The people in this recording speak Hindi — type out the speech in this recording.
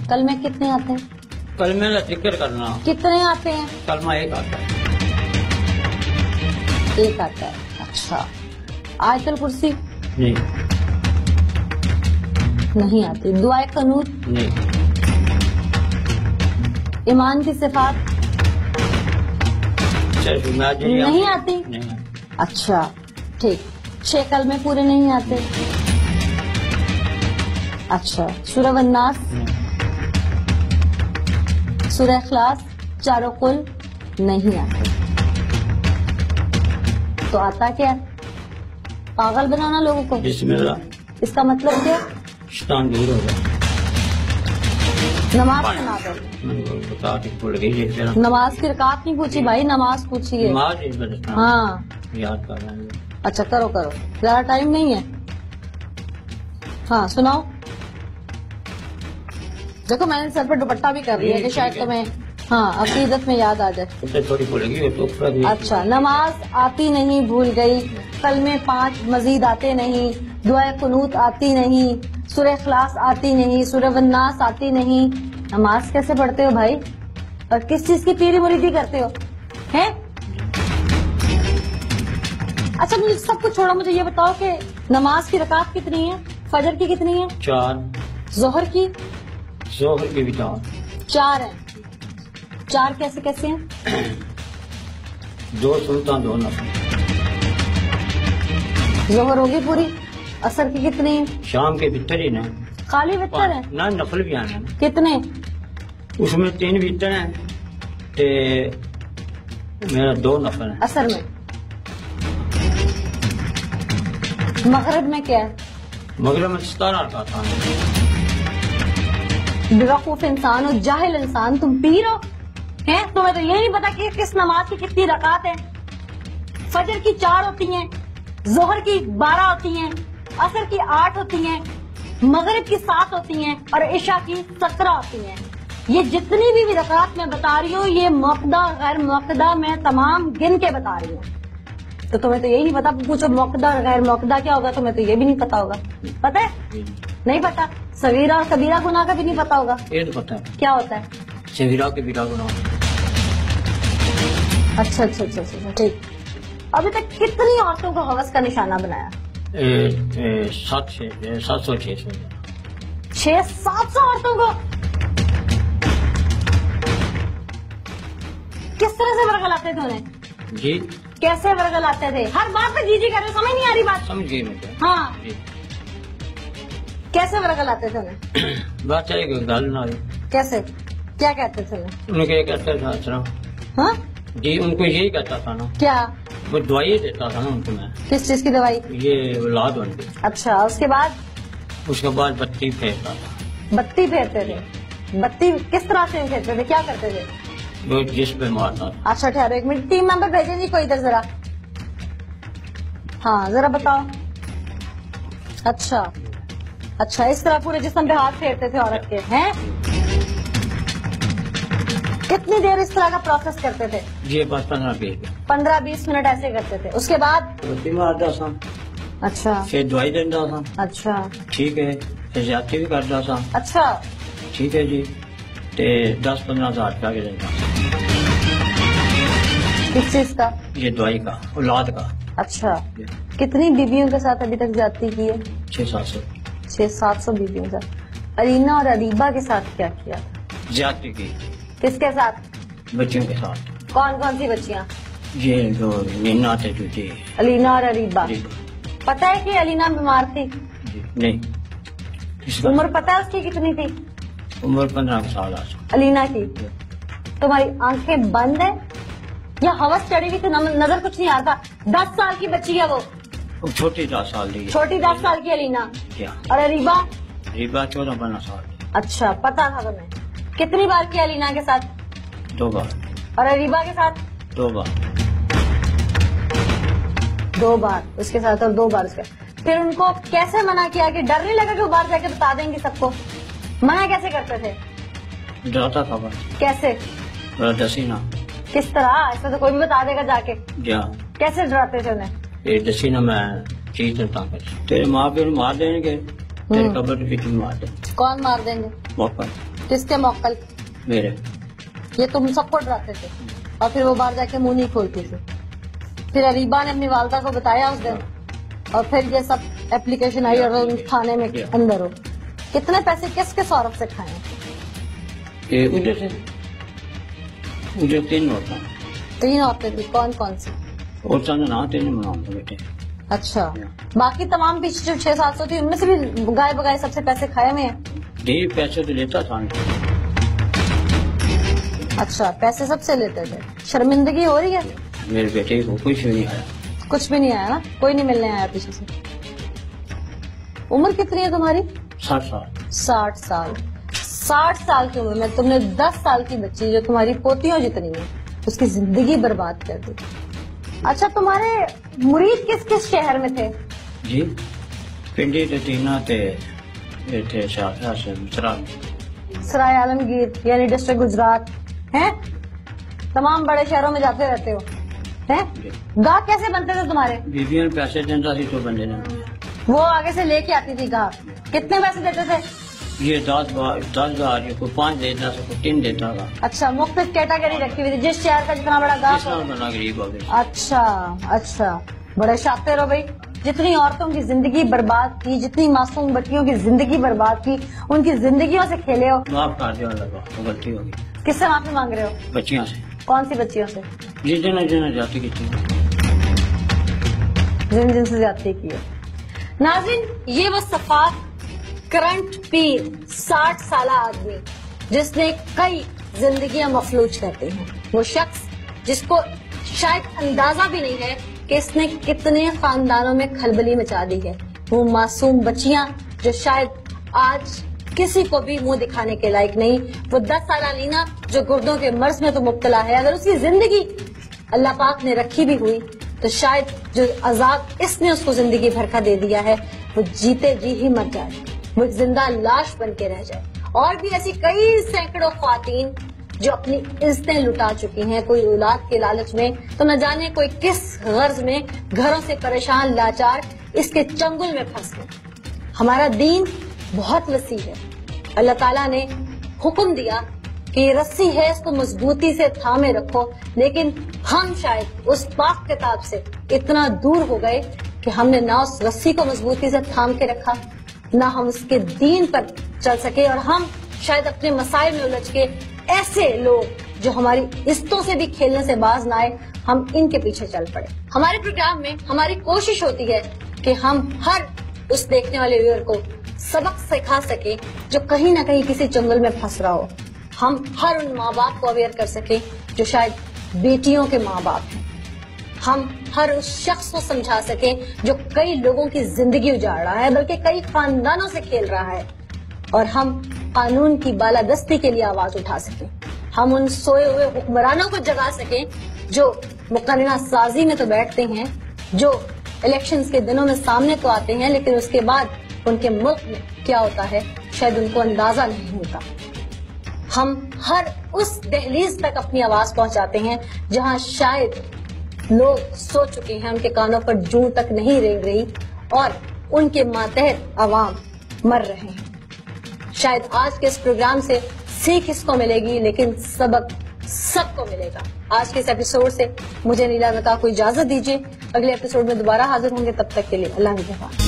कलमे कितने आते हैं? कलमे का जिक्र करना। कितने आते हैं? कलमा एक आता है। एक आता है। अच्छा, आयतुल कुर्सी? नहीं। नहीं आती। दुआए कनूत? नहीं। ईमान की सिफात? नहीं आती। नहीं। अच्छा ठीक। 6 कलमे पूरे नहीं आते। अच्छा, सूरह वन्नास, सूरह इखलास, चारों कुल नहीं आते। तो आता क्या? पागल बनाना लोगों को। बिस्मिल्लाह। इसका मतलब क्या? शैतान दूर हो गया। नमाज सुना दो। नमाज की रकात नहीं पूछी भाई, नमाज पूछी है। हाँ याद कर रहे हैं। अच्छा करो करो, ज्यादा टाइम नहीं है। हाँ सुनाओ। देखो मैंने सर पे दुपट्टा भी कर लिया कि शायद तुम्हें हाँ अकीदत में याद आ जाए। थोड़ी भूलेगी तो। अच्छा, नमाज आती नहीं, भूल गई। कलमे 5 मजीद आते नहीं। दुआ कुनूत आती नहीं। सूरह इखलास आती नहीं। सूरह वन्नास आती नहीं। नमाज कैसे पढ़ते हो भाई? और किस चीज की पीरी मुरीदी करते हो हैं? अच्छा मुझे सब कुछ छोड़ो, मुझे ये बताओ कि नमाज की रकात कितनी है? फजर की कितनी है? 4। जोहर की? जोहर की भी 4 है। 4 कैसे कैसे हैं? 2 सुल्तान 2 नफल। जोहर होगी पूरी। असर की कितनी है? शाम के वितर ही ना। खाली वितर है ना, नफल भी आना। कितने? उसमें 3 वितर हैं ते मेरा 2 नफल है। असर में? मगरिब में क्या है? मगरिब में 17 का था। बेवकूफ इंसान हो, जाहिल इंसान, तुम पीर हो हैं? तुम्हें तो ये नहीं पता कि किस नमाज की कितनी रकात है। फजर की 4 होती हैं, जोहर की 12 होती हैं, असर की 8 होती हैं, मगरिब की 7 होती हैं और इशा की 17 होती हैं। ये जितनी भी रकात मैं बता रही हूँ ये मुक़द्दा गैर मुक़द्दा मैं तमाम गिन के बता रही हूँ। तो तुम्हें तो यही नहीं पता। पूछो मुक़द्दा गैर मुक़द्दा क्या होगा, तुम्हें तो ये भी नहीं पता होगा। पता है? नहीं पता। सगीरा और कबीरा गुनाह का भी नहीं पता होगा। ये तो पता है। क्या होता है? सगीरा कबीरा गुनाह। अच्छा अच्छा अच्छा अच्छा ठीक। अभी तक कितनी औरतों को हवस का निशाना बनाया? 700 600-700 औरतों को। किस तरह से वर्गलाते थे उन्हें? जी कैसे वर्गलाते थे? हर बात पे जी जी कर रहे, समझ नहीं आ रही बात। समझ गई मैं। हाँ कैसे वर्गलाते थे उन्हें? बात चलेगी गल ना। कैसे? क्या कहते थे उनको ये कहता था अच्छा। हाँ जी उनको यही कहता था ना। क्या? वो दवाई देता था ना उनको मैं। किस चीज की दवाई? ये औलाद बन गई। अच्छा उसके बाद? उसके बाद बत्ती फेरता था। बत्ती फेरते थे? बत्ती किस तरह से फेरते थे? क्या करते थे? वो जिस पे मारता था। अच्छा ठहरो एक मिनट, टीम मेंबर भेजेंगे कोई इधर जरा। हाँ जरा बताओ। अच्छा अच्छा, इस तरह पूरे जिस्म पे हाथ फेरते थे औरत के हैं? कितनी देर इस तरह का प्रोसेस करते थे? ये बस 15-20 15-20 मिनट ऐसे करते थे। उसके बाद? बत्ती मारता था। अच्छा फिर दवाई देता था। अच्छा ठीक है। फिर ज्यादती भी करता था। अच्छा ठीक है जी। ते 10-15 हज़ार का देता। किस चीज का? ये दवाई का, औलाद का। अच्छा कितनी बीवियों के साथ अभी तक ज्यादती की है? 600-700। 600-700 बीवियों के साथ। अलीना और अरीबा के साथ क्या किया था? ज्यादती की। किसके साथ? बच्चियों के साथ। कौन कौन सी बच्चियाँ? ये जो नीना थे जो जी। अलीना और अरीबा। जी। पता है कि अलीना बीमार थी? जी नहीं। उम्र पता है उसकी कितनी थी? उम्र 15 साल आज। अलीना की। तुम्हारी आंखें बंद है या हवस चढ़ी हुई? तो नजर कुछ नहीं आता। 10 साल की बच्ची है वो। छोटी 10 साल की। छोटी 10 साल की अलीना। क्या? और अरीबा? अरीबा 14-15 साल। अच्छा पता था तुम्हें। कितनी बार किया अलीना के साथ? 2 बार। और अरीबा के साथ? 2 बार। 2 बार उसके साथ और 2 बार उसके। फिर उनको कैसे मना किया कि डर नहीं लगा कि वो बाहर जाके बता देंगे सबको? मना कैसे करते थे? डराता था बस। कैसे? दसी ना। किस तरह? ऐसा तो कोई भी बता देगा जाके। क्या? कैसे डराते थे उन्हें? ये दसी ना मैं चीज देता तेरे माँ पे मार देंगे। तेरे कब्र पे भी मार दे। कौन मार देंगे? मौका। किसके मौकल? मेरे। ये तुम सबको डराते थे और फिर वो बाहर जाके मुंह नहीं खोलती थी। फिर अरीबा ने अपनी वालदा को बताया उस दिन और फिर ये सब एप्लीकेशन आई और तुम थाने में अंदर हो। कितने पैसे किसके सौरभ से खाए? ये उधर से मुझे 3 होता। 3 औरतें थी, कौन कौन सी? और चंद ना 3 बनाऊंगा बेटे। अच्छा, बाकी तमाम पीछे जो 600-700 थी उनमें से भी गाय बगाए सबसे पैसे खाए में? यही पैसे तो लेता था। अच्छा, पैसे सबसे लेते थे। शर्मिंदगी हो रही है? मेरे बेटे को कुछ भी नहीं आया। कुछ भी नहीं आया ना? कोई नहीं मिलने आया पीछे से? उम्र कितनी है तुम्हारी? 60 साल। 60 साल। 60 साल की उम्र में तुमने 10 साल की बच्ची जो तुम्हारी पोतियों जितनी है उसकी जिंदगी बर्बाद कर दी। अच्छा, तुम्हारे मुरीद किस किस शहर में थे? जी, पिंडी ते तीना ते थे शाहरा से सराय आलमगीर यानी डिस्ट्रिक्ट गुजरात हैं? तमाम बड़े शहरों में जाते रहते हो हैं? गाह कैसे बनते थे तुम्हारे? बीबियां पैसे देता थी तो बंदे ने वो आगे से लेके आती थी गाह। कितने पैसे देते थे? ये 10,000 ये को 5 देता था, को 3 देता था। अच्छा, मुख्तलिफ कैटेगरी रखी हुई थी जिस शहर का जितना बड़ा गाह हो। बना गरीब हो गए। अच्छा अच्छा, बड़े शातिर हो भाई। जितनी औरतों की जिंदगी बर्बाद की, जितनी मासूम बच्चियों की जिंदगी बर्बाद की, उनकी जिंदगियों से खेले हो। माफ कर दिया लगा, तो गलती होगी। किससे माफी मांग रहे हो? बच्चियों से। कौन सी बच्चियों से? जिन जाती की थी, जिन से ज्यादती की है। नाज़रीन, ये वो सफाक करंट पीर 60 साल आदमी जिसने कई जिंदगियां मफलूज करती हैं, वो शख्स जिसको शायद अंदाजा भी नहीं है कि इसने कितने खानदानों में खलबली मचा दी है। वो मासूम बच्चियां जो शायद आज किसी को भी मुंह दिखाने के लायक नहीं। वो 10 साल लीना जो गुर्दों के मर्ज में तो मुब्तला है, अगर उसकी जिंदगी अल्लाह पाक ने रखी भी हुई तो शायद जो अजाब इसने उसको जिंदगी भर का दे दिया है वो जीते जी ही मर जाए, वो एक जिंदा लाश बन के रह जाए। और भी ऐसी कई सैकड़ों ख्वातीन जो अपनी इज्जतें लुटा चुकी हैं, कोई औलाद के लालच में तो न जाने कोई किस गर्ज में घरों से परेशान लाचार इसके चंगुल में फंस गए। हमारा दीन बहुत वसी है। अल्लाह ताला ने हुक्म दिया कि ये रस्सी है, इसको मजबूती से थामे रखो, लेकिन हम शायद उस पाक किताब से इतना दूर हो गए कि हमने ना उस रस्सी को मजबूती से थाम के रखा, ना हम उसके दीन पर चल सके, और हम शायद अपने मसाइल में उलझ के ऐसे लोग जो हमारी इज्जतों से भी खेलने से बाज ना आए, हम इनके पीछे चल पड़े। हमारे प्रोग्राम में हमारी कोशिश होती है कि हम हर उस देखने वाले व्यूअर को सबक सिखा सके जो कहीं ना कहीं किसी जंगल में फंस रहा हो। हम हर उन माँ बाप को अवेयर कर सके जो शायद बेटियों के माँ बाप हैं। हम हर उस शख्स को समझा सके जो कई लोगों की जिंदगी उजाड़ रहा है, बल्कि कई खानदानों से खेल रहा है, और हम कानून की बालादस्ती के लिए आवाज उठा सके। हम उन सोए हुए हुक्मरानों को जगा सके जो मुकर्रना साजी में तो बैठते हैं, जो इलेक्शंस के दिनों में सामने तो आते हैं, लेकिन उसके बाद उनके मुल्क में क्या होता है शायद उनको अंदाजा नहीं होता। हम हर उस दहलीज तक अपनी आवाज पहुंचाते हैं जहां शायद लोग सो चुके हैं, उनके कानों पर जूं तक नहीं रेंग रही और उनके मातहत अवाम मर रहे हैं। शायद आज के इस प्रोग्राम से सीख इसको मिलेगी, लेकिन सबक सबको मिलेगा। आज के इस एपिसोड से मुझे नीला नका को इजाजत दीजिए। अगले एपिसोड में दोबारा हाजिर होंगे, तब तक के लिए अल्लाह निगहबान।